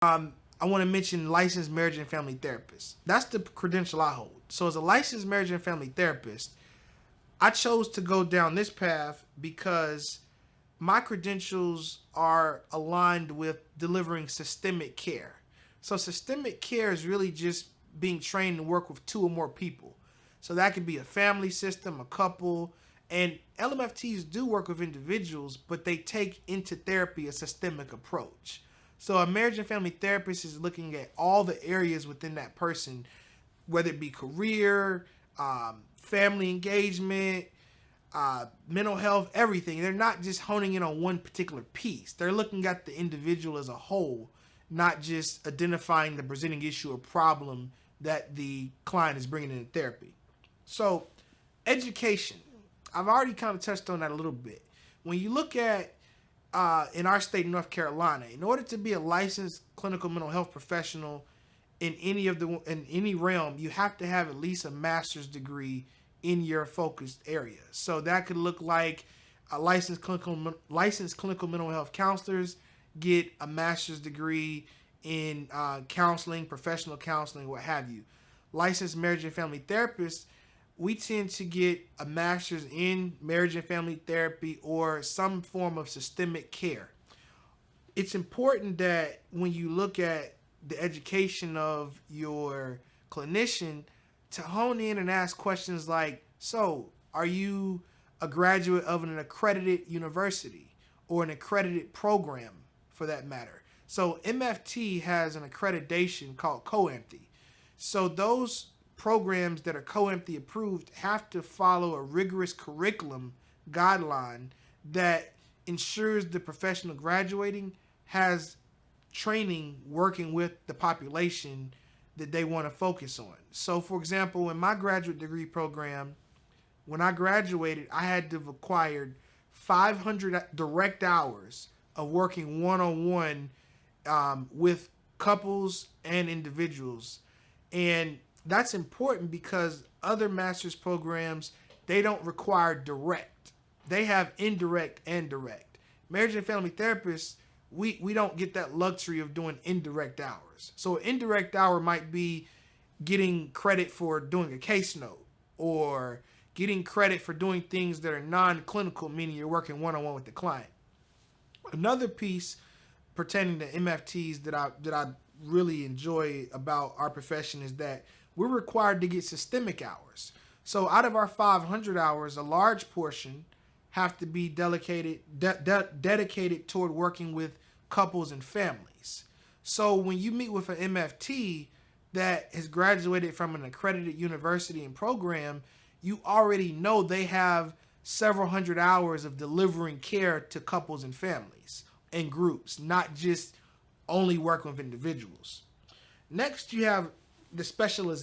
I want to mention licensed marriage and family therapist. That's the credential I hold. So as a licensed marriage and family therapist, I chose to go down this path because my credentials are aligned with delivering systemic care. So systemic care is really just being trained to work with two or more people. So that could be a family system, a couple, and LMFTs do work with individuals, but they take into therapy a systemic approach. So a marriage and family therapist is looking at all the areas within that person, whether it be career, family engagement, mental health, everything. They're not just honing in on one particular piece. They're looking at the individual as a whole, not just identifying the presenting issue or problem that the client is bringing in therapy. So education, I've already kind of touched on that a little bit. When you look at in our state, North Carolina, in order to be a licensed clinical mental health professional in any realm, you have to have at least a master's degree in your focused area. So that could look like a licensed clinical mental health counselors get a master's degree in counseling, professional counseling, what have you. Licensed marriage and family therapists, we tend to get a master's in marriage and family therapy or some form of systemic care. It's important that when you look at the education of your clinician, to hone in and ask questions like, so are you a graduate of an accredited university or an accredited program for that matter? So MFT has an accreditation called COAMFTE. So those programs that are COAMFTE approved have to follow a rigorous curriculum guideline that ensures the professional graduating has training working with the population that they want to focus on. So for example, in my graduate degree program, when I graduated, I had to have acquired 500 direct hours of working one-on-one with couples and individuals. And that's important because other master's programs, they don't require direct. They have indirect and direct. Marriage and family therapists, we don't get that luxury of doing indirect hours. So an indirect hour might be getting credit for doing a case note or getting credit for doing things that are non-clinical, meaning you're working one-on-one with the client. Another piece pertaining to MFTs that I really enjoy about our profession is that we're required to get systemic hours. So out of our 500 hours, a large portion have to be dedicated toward working with couples and families. So when you meet with an MFT that has graduated from an accredited university and program, you already know they have several hundred hours of delivering care to couples and families and groups, not just only working with individuals. Next, you have the specialization.